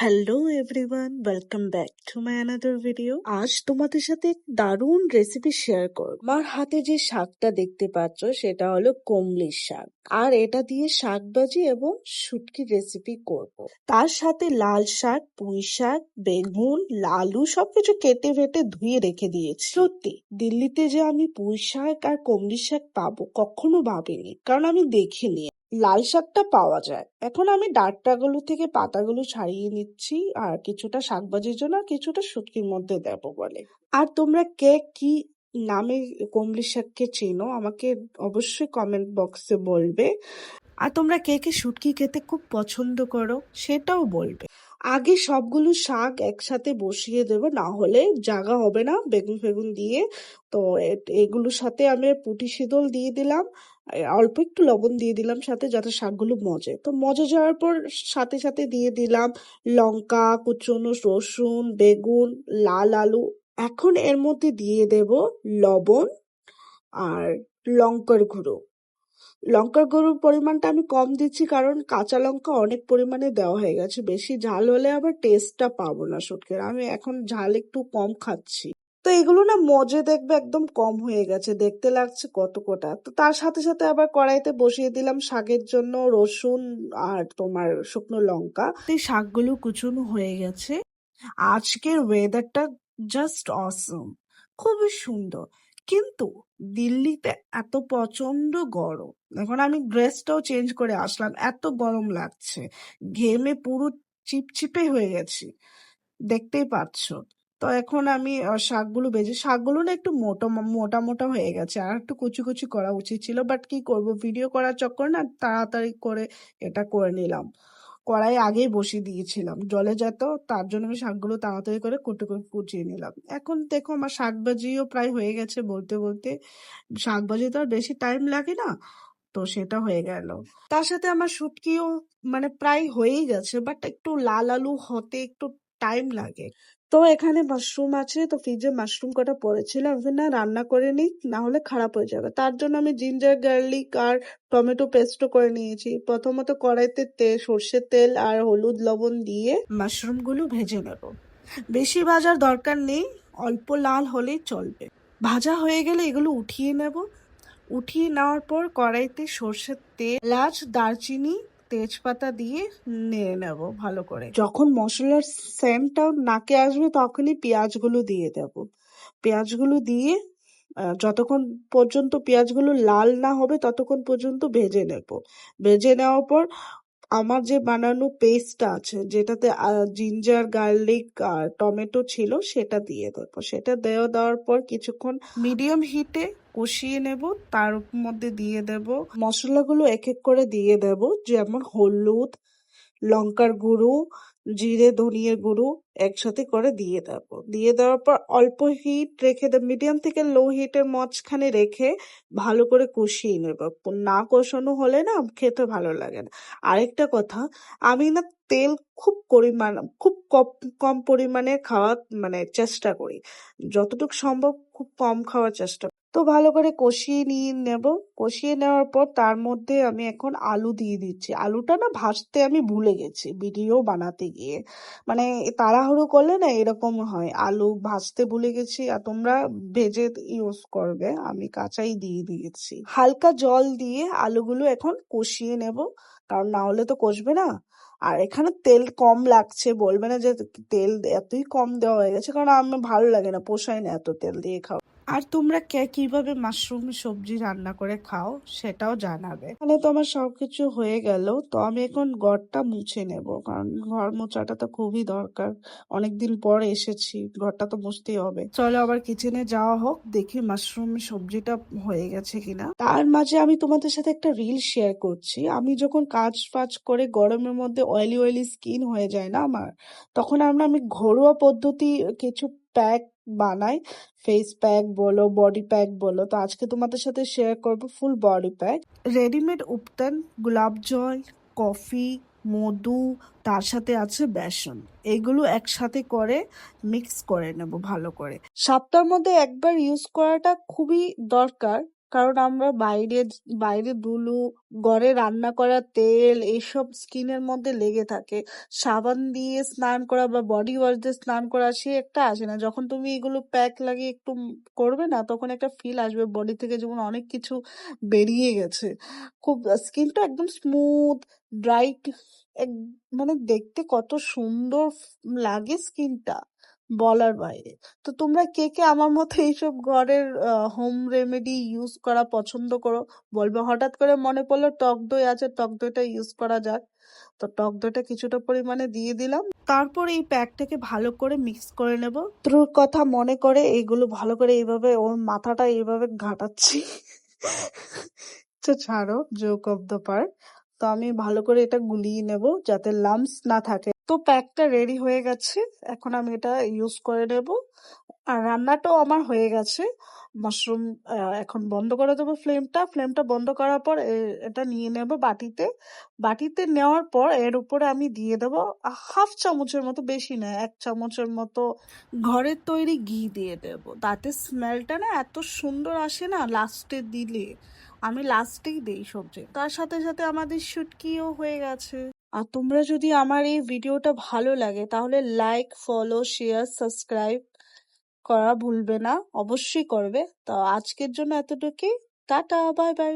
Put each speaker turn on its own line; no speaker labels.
Hello everyone, welcome back to my another video. আজ তোমাদের সাথে এক দারুণ রেসিপি শেয়ার করব। আমার হাতে যে শাকটা দেখতে পাচ্ছ সেটা হলো কমলির শাক, আর এটা দিয়ে শাক ভাজি এবং শুটকির রেসিপি করব। তার সাথে লাল শাক, পুঁই শাক, বেগুন, আলু সবকিছু কেটে ফেটে ধুয়ে রেখে দিয়েছি। সত্যি দিল্লিতে যে আমি পুঁই শাক আর কমলির শাক পাবো কখনো ভাবিনি, কারণ আমি দেখিনি। লাল শাকটা পাওয়া যায়। এখন আমি ডাঁটাগুলো থেকে পাতাগুলো ছাড়িয়ে নিচ্ছি, আর কিছুটা শাকভাজির জন্য আর কিছুটা শুটকির মধ্যে দেবো বলে। আর তোমরা কে কি নামে কমলি শাককে চেনো আমাকে অবশ্যই কমেন্ট বক্সে বলবে। আর তোমরা কে কে শুটকি খেতে খুব পছন্দ করো সেটাও বলবে। আগে সবগুলো শাক একসাথে বসিয়ে দেবো, না হলে জাগা হবে না বেগুন ফেগুন দিয়ে। তো এগুলোর সাথে আমি পুঁটি শিদল দিয়ে দিলাম, অল্প একটু লবণ দিয়ে দিলাম সাথে, যাতে শাকগুলো মজে। তো মজে যাওয়ার পর সাথে সাথে দিয়ে দিলাম লঙ্কা কুচনো, রসুন, বেগুন, লাল আলু। এখন এর মধ্যে দিয়ে দেব লবণ আর লঙ্কার গুঁড়ো। লঙ্কার গুঁড়োর পরিমাণটা আমি কম দিচ্ছি, কারণ কাঁচা লঙ্কা অনেক পরিমাণে দেওয়া হয়ে গেছে। বেশি ঝাল হলে আবার টেস্টটা পাবো না শুটকির। আমি এখন ঝাল একটু কম খাচ্ছি। তো এগুলো না মজে দেখবে একদম কম হয়ে গেছে, দেখতে লাগছে কত কোটা। তো তার সাথে সাথে আবার কড়াইতে বসিয়ে দিলাম শাকের জন্য রসুন আর তোমার শুকনো লঙ্কা। এই শাকগুলো কুচনো হয়ে গেছে। আজকের ওয়েদারটা জাস্ট অসম, খুবই সুন্দর। কিন্তু দিল্লিতে এত প্রচন্ড গরম। এখন আমি ড্রেসটাও চেঞ্জ করে আসলাম, এত গরম লাগছে, ঘেমে পুরো চিপচিপে হয়ে গেছি, দেখতেই পাচ্ছ। তো এখন আমি শাকগুলো ভেজে, শাকগুলো না একটু মোটা মোটা মোটা হয়ে গেছে, আর একটু কুচি কুচি করা উচিত ছিল, বাট কি করব, ভিডিও করার চক্কর না তাড়াতাড়ি করে এটা করে নিলাম। কড়াই আগেই বসিয়ে দিয়েছিলাম, জলে যেত, তার জন্য আমি শাকগুলো তাড়াতাড়ি করে কুটে কুচিয়ে নিলাম। এখন দেখো আমার শাক ভাজিও প্রায় হয়ে গেছে বলতে বলতে। শাক ভাজি তো আর বেশি টাইম লাগে না, তো সেটা হয়ে গেল। তার সাথে আমার শুটকিও মানে প্রায় হয়েই গেছে, বাট একটু লাল আলু হতে একটু টাইম লাগে। তো এখানে মাশরুম আছে, তো ফ্রিজে মাশরুম কটা পড়েছিল, আমি না রান্না করে নিই, না হলে খারাপ হয়ে যাবে। তার জন্য আমি জিঞ্জার গার্লিক আর টমেটো পেস্টও করে নিয়েছি। প্রথমত কড়াইতে সর্ষের তেল আর হলুদ লবণ দিয়ে মাশরুম গুলো ভেজে নেব। বেশি ভাজার দরকার নেই, অল্প লাল হলেই চলবে। ভাজা হয়ে গেলে এগুলো উঠিয়ে নেব। উঠিয়ে নেওয়ার পর কড়াইতে সর্ষের তেল, এলাচ, দারচিনি, তেজপাতা দিয়ে নেড়ে নেব ভালো করে। যখন মশলার সেন্টটা নাকে আসবে তখনই পেঁয়াজগুলো দিয়ে দেব। পেঁয়াজগুলো দিয়ে যতক্ষণ পর্যন্ত পেঁয়াজগুলো লাল না হবে ততক্ষণ পর্যন্ত ভেজে নেব। ভেজে নেওয়ার পর আমার যে বানানো পেস্টটা আছে, যেটাতে জিঞ্জার গার্লিক আর টমেটো ছিল, সেটা দিয়ে দেবো। সেটা দেওয়ার পর কিছুক্ষণ মিডিয়াম হিটে কষিয়ে নেব। তার মধ্যে দিয়ে দেব মশলাগুলো, এক এক করে দিয়ে দেব, যেমন হলুদ, লঙ্কার গুঁড়ো, জিরে ধনিয়ার গুঁড়ো একসাথে করে দিয়ে দেবো। দিয়ে দেওয়ার পর অল্প হিট রেখে মিডিয়াম থেকে লো হিটের মাঝখানে রেখে ভালো করে কষিয়ে নেব। না কষানো হলে না খেতে ভালো লাগে না। আরেকটা কথা, আমি না তেল খুব কম পরিমাণে খাওয়ার মানে চেষ্টা করি, যতটুকু সম্ভব খুব কম খাওয়ার চেষ্টা করি। তো ভালো করে কষিয়ে নিয়ে নেব। কষিয়ে নেওয়ার পর তার মধ্যে আমি এখন আলু দিয়ে দিচ্ছি। আলুটা না ভাজতে আমি ভুলে গেছি ভিডিও বানাতে গিয়ে, মানে তাড়াহুড়ো করলে না এরকম হয়, আলু ভাজতে ভুলে গেছি। আর তোমরা ভেজে ইউজ করবে, আমি কাঁচাই দিয়ে দিয়েছি। হালকা জল দিয়ে আলুগুলো এখন কষিয়ে নেব, কারণ না হলে তো কষবে না। আর এখানে তেল কম লাগছে, বলবে না যে তেল এতই কম দেওয়া হয়ে গেছে, কারণ আমার ভালো লাগে না, পোষায় না এত তেল দিয়ে খাওয়া। আর তোমরা কে কিভাবে মাশরুম সবজি রান্না করে খাও সেটাও জানাবে। মানে তো আমার সবকিছু হয়ে গেল, তো আমি এখন ঘরটা মুছে নেব, কারণ ঘর মোছাটা তো খুবই দরকার। অনেকদিন পর এসেছি, ঘরটা তো মুছতেই হবে। চলো আবার কিচেনে যাওয়া হোক, দেখি মাশরুম সবজিটা হয়ে গেছে কিনা। তার মাঝে আমি তোমাদের সাথে একটা রিল শেয়ার করছি। আমি যখন কাজ ফাজ করে গরমের মধ্যে অয়েলি অয়েলি স্কিন হয়ে যায় না আমার, তখন আমি ঘরোয়া পদ্ধতি কিছু প্যাক বানাই। ফেস প্যাক বলো, বডি প্যাক বলো। তো আজকে তোমাদের সাথে শেয়ার করব ফুল বডি প্যাক। রেডিমেড উপাদান, গোলাপ জল, কফি, মধু, তার সাথে আছে বেসন। এগুলো একসাথে করে মিক্স করে নেব ভালো করে। সপ্তাহের মধ্যে একবার ইউজ করাটা খুবই দরকার, কারণ আমরা বাইরে বাইরে ধুলো, ঘরে রান্না করা তেল এইসব স্কিনের মধ্যে লেগে থাকে। সাবান দিয়ে স্নান করা বা বডি ওয়াশ দিয়ে স্নান করা সে একটা আসে না। যখন তুমি এগুলো প্যাক লাগিয়ে একটু করবে না, তখন একটা ফিল আসবে বডি থেকে যেমন অনেক কিছু বেরিয়ে গেছে। খুব স্কিনটা একদম স্মুথ, ব্রাইট, মানে দেখতে কত সুন্দর লাগে স্কিনটা, বলার বাইরে। তো তোমরা কে কে আমার মতো এইসব ঘরের হোম রেমেডি ইউজ করা পছন্দ করো বলবে। হঠাৎ করে মনে পড়লো টক দই আছে, টক দইটা ইউজ করা যাক। তো টক দইটা কিছুটা পরিমাণে দিয়ে দিলাম, তারপর এই প্যাকটাকে ভালো করে মিক্স করে নেব। তোর কথা মনে করে এইগুলো ভালো করে এইভাবে ওর মাথাটা এইভাবে ঘাটাচ্ছি। তো ছাড়ো, জোক অফ দ্য পার্ট। তো আমি ভালো করে এটা গুলিয়ে নেব যাতে লাম্পস না থাকে। তো প্যাকটা রেডি হয়ে গেছে, এখন আমি এটা ইউজ করে নেব। আর রান্নাটাও আমার হয়ে গেছে। মাশরুম এখন বন্ধ করে দেবো ফ্লেমটা। ফ্লেমটা বন্ধ করার পর এটা নিয়ে নেব বাটিতে। বাটিতে নেওয়ার পর এর উপরে আমি দিয়ে দেব হাফ চামচের মতো, বেশি না, 1 চামচের মতো ঘরের তৈরি ঘি দিয়ে দেব। তাতে স্মেলটা না এত সুন্দর আসে না লাস্টে দিলে। আমি লাস্টেই দেই সবজি। তার সাথে সাথে আমাদের শুটকিও হয়ে গেছে। আর তোমরা যদি আমার এই ভিডিওটা ভালো লাগে তাহলে লাইক, ফলো, শেয়ার, সাবস্ক্রাইব করা ভুলবে না, অবশ্যই করবে। তো আজকের জন্য এতটুকুই। Tata, bye bye.